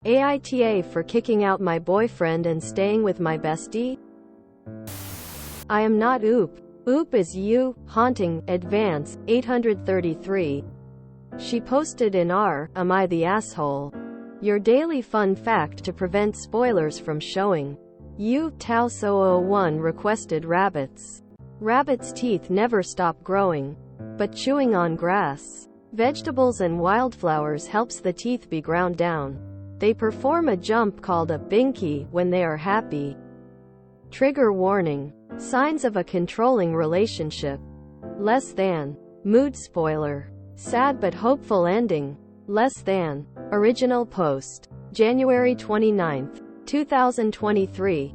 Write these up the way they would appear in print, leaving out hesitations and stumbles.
AITA for kicking out my boyfriend and staying with my bestie? I am not Oop. Oop is you, haunting, advance, 833. She posted in Am I the Asshole? Your daily fun fact to prevent spoilers from showing. You, Tauso01 requested rabbits. Rabbits' teeth never stop growing. But chewing on grass, vegetables and wildflowers helps the teeth be ground down. They perform a jump called a binky when they are happy. Trigger warning. Signs of a controlling relationship. Less than. Mood spoiler. Sad but hopeful ending. Less than. Original post. January 29, 2023.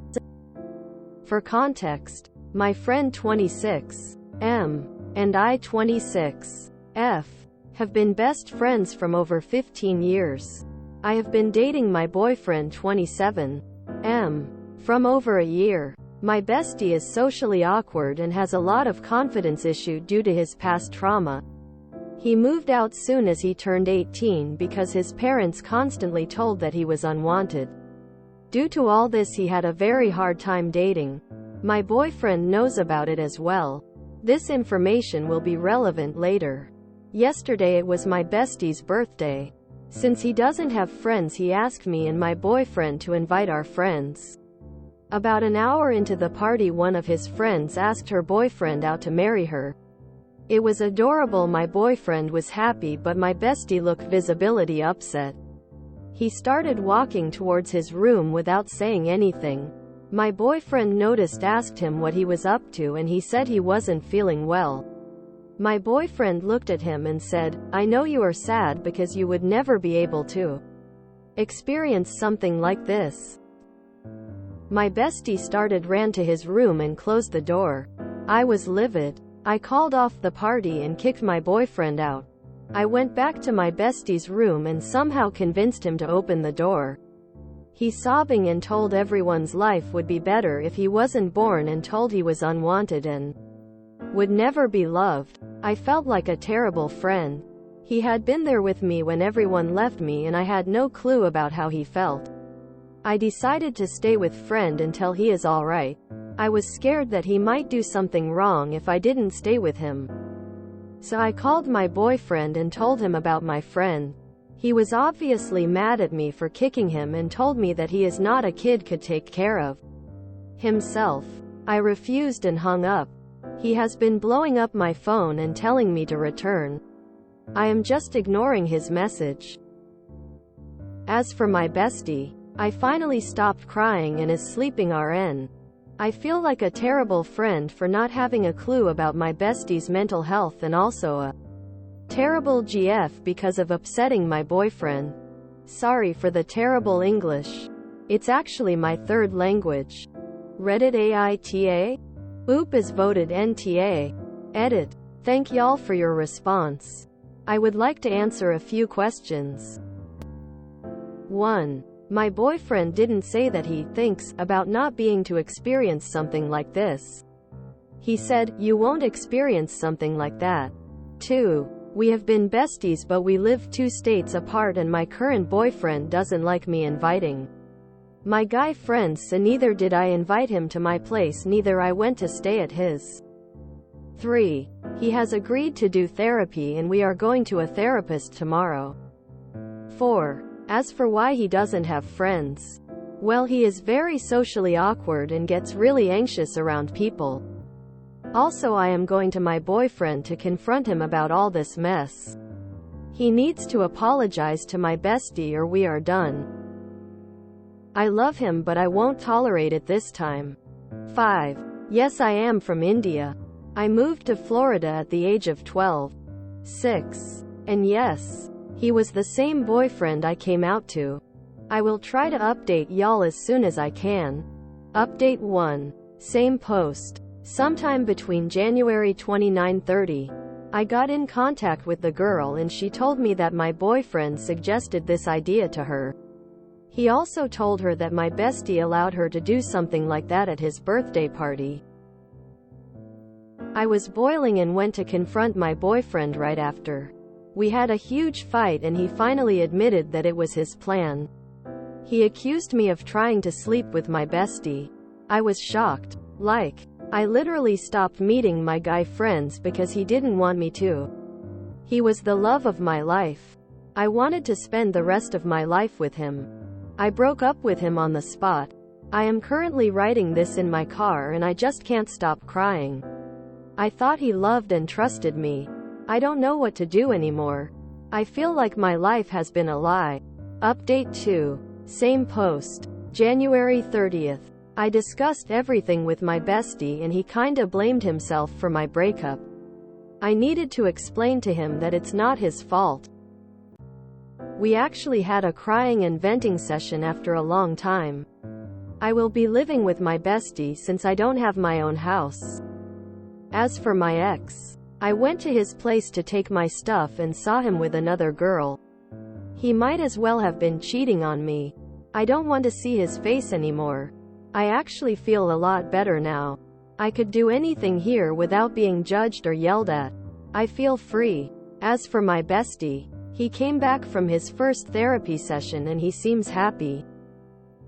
For context, my friend 26, M, and I 26, F, have been best friends from over 15 years. I have been dating my boyfriend 27, M, from over a year. My bestie is socially awkward and has a lot of confidence issue due to his past trauma. He moved out soon as he turned 18 because his parents constantly told that he was unwanted. Due to all this, he had a very hard time dating. My boyfriend knows about it as well. This information will be relevant later. Yesterday it was my bestie's birthday. Since he doesn't have friends, he asked me and my boyfriend to invite our friends. About an hour into the party, one of his friends asked her boyfriend out to marry her. It was adorable. My boyfriend was happy, but my bestie looked visibly upset. He started walking towards his room without saying anything. My boyfriend noticed, asked him what he was up to, and he said he wasn't feeling well. My boyfriend looked at him and said, I know you are sad because you would never be able to experience something like this. My bestie ran to his room and closed the door. I was livid. I called off the party and kicked my boyfriend out. I went back to my bestie's room and somehow convinced him to open the door. He sobbing and told everyone's life would be better if he wasn't born, and told he was unwanted and would never be loved. I felt like a terrible friend. He had been there with me when everyone left me, and I had no clue about how he felt. I decided to stay with friend until he is alright. I was scared that he might do something wrong if I didn't stay with him. So I called my boyfriend and told him about my friend. He was obviously mad at me for kicking him and told me that he is not a kid, could take care of himself. I refused and hung up. He has been blowing up my phone and telling me to return. I am just ignoring his message. As for my bestie, I finally stopped crying and is sleeping RN. I feel like a terrible friend for not having a clue about my bestie's mental health, and also a terrible GF because of upsetting my boyfriend. Sorry for the terrible English. It's actually my third language. Reddit AITA? Oop is voted NTA. Edit. Thank y'all for your response. I would like to answer a few questions. 1. My boyfriend didn't say that he thinks about not being to experience something like this. He said, you won't experience something like that. 2. We have been besties, but we live 2 states apart, and my current boyfriend doesn't like me inviting my guy friends, so neither did I invite him to my place, neither I went to stay at his. 3. He has agreed to do therapy and we are going to a therapist tomorrow. 4. As for why he doesn't have friends, well, he is very socially awkward and gets really anxious around people. Also, I am going to my boyfriend to confront him about all this mess. He needs to apologize to my bestie or we are done. I love him, but I won't tolerate it this time. 5. Yes, I am from India. I moved to Florida at the age of 12. 6. And yes, he was the same boyfriend I came out to. I will try to update y'all as soon as I can. Update 1. Same post. Sometime between January 29-30. I got in contact with the girl and she told me that my boyfriend suggested this idea to her. He also told her that my bestie allowed her to do something like that at his birthday party. I was boiling and went to confront my boyfriend right after. We had a huge fight and he finally admitted that it was his plan. He accused me of trying to sleep with my bestie. I was shocked. I literally stopped meeting my guy friends because he didn't want me to. He was the love of my life. I wanted to spend the rest of my life with him. I broke up with him on the spot. I am currently writing this in my car and I just can't stop crying. I thought he loved and trusted me. I don't know what to do anymore. I feel like my life has been a lie. Update 2. Same post. January 30th. I discussed everything with my bestie and he kinda blamed himself for my breakup. I needed to explain to him that it's not his fault. We actually had a crying and venting session after a long time. I will be living with my bestie since I don't have my own house. As for my ex, I went to his place to take my stuff and saw him with another girl. He might as well have been cheating on me. I don't want to see his face anymore. I actually feel a lot better now. I could do anything here without being judged or yelled at. I feel free. As for my bestie, he came back from his first therapy session and he seems happy.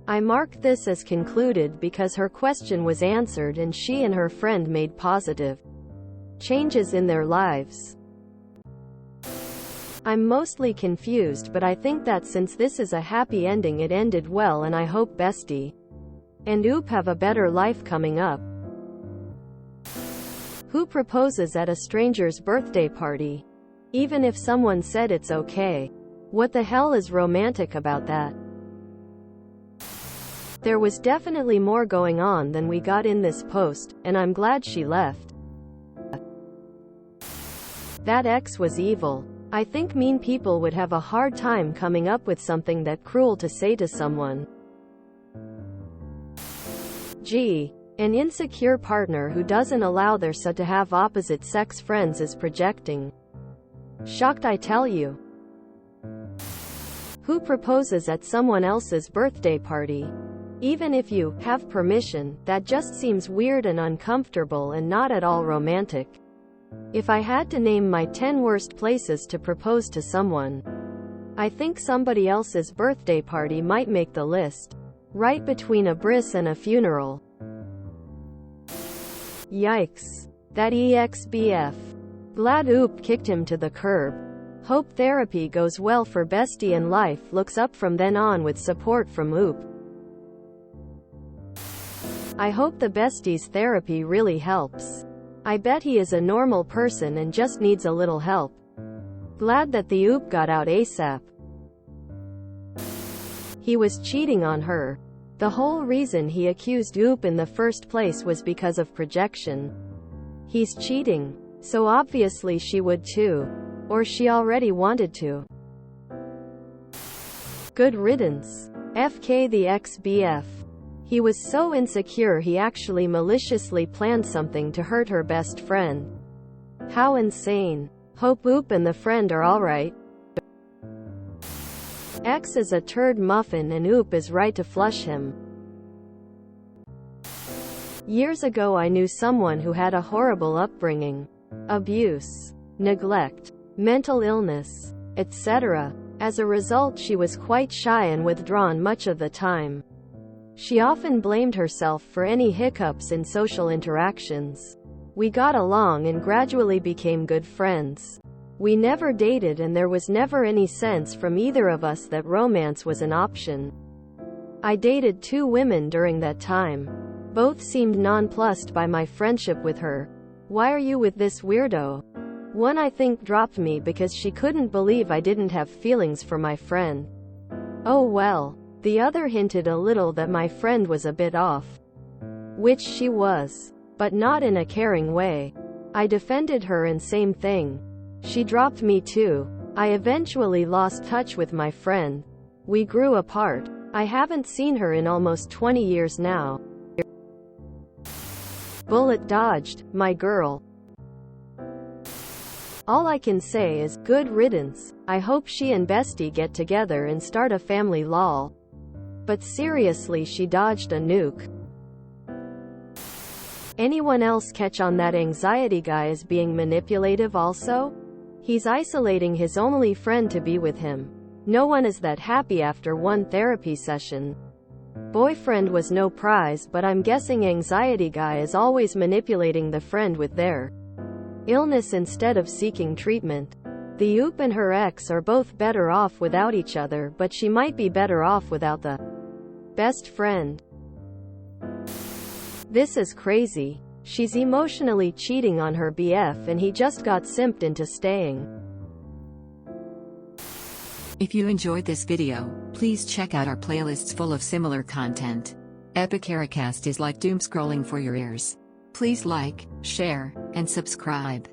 I marked this as concluded because her question was answered and she and her friend made positive changes in their lives. I'm mostly confused, but I think that since this is a happy ending, it ended well, and I hope bestie and Oop have a better life coming up. Who proposes at a stranger's birthday party? Even if someone said it's okay. What the hell is romantic about that? There was definitely more going on than we got in this post, and I'm glad she left. That ex was evil. I think mean people would have a hard time coming up with something that cruel to say to someone. G. An insecure partner who doesn't allow their son to have opposite-sex friends is projecting. Shocked, I tell you. Who proposes at someone else's birthday party? Even if you have permission, that just seems weird and uncomfortable and not at all romantic. If I had to name my 10 worst places to propose to someone, I think somebody else's birthday party might make the list. Right between a bris and a funeral. Yikes. That EXBF. Glad Oop kicked him to the curb. Hope therapy goes well for bestie and life looks up from then on with support from Oop. I hope the bestie's therapy really helps. I bet he is a normal person and just needs a little help. Glad that the Oop got out ASAP. He was cheating on her. The whole reason he accused Oop in the first place was because of projection. He's cheating, so obviously she would too. Or she already wanted to. Good riddance. FK the ex-BF. He was so insecure he actually maliciously planned something to hurt her best friend. How insane. Hope Oop and the friend are alright. X is a turd muffin and Oop is right to flush him. Years ago I knew someone who had a horrible upbringing. Abuse, neglect, mental illness, etc. As a result, she was quite shy and withdrawn much of the time. She often blamed herself for any hiccups in social interactions. We got along and gradually became good friends. We never dated and there was never any sense from either of us that romance was an option. I dated 2 women during that time. Both seemed nonplussed by my friendship with her. Why are you with this weirdo? One I think dropped me because she couldn't believe I didn't have feelings for my friend. Oh well. The other hinted a little that my friend was a bit off. Which she was. But not in a caring way. I defended her and same thing. She dropped me too. I eventually lost touch with my friend. We grew apart. I haven't seen her in almost 20 years now. Bullet dodged, my girl. All I can say is, good riddance. I hope she and bestie get together and start a family lol. But seriously, she dodged a nuke. Anyone else catch on that anxiety guy is being manipulative also? He's isolating his only friend to be with him. No one is that happy after one therapy session. Boyfriend was no prize, but I'm guessing anxiety guy is always manipulating the friend with their illness instead of seeking treatment. The oop and her ex are both better off without each other, but she might be better off without the best friend. This is crazy. She's emotionally cheating on her BF and he just got simped into staying. If you enjoyed this video, please check out our playlists full of similar content. AITA is like doom scrolling for your ears. Please like, share, and subscribe.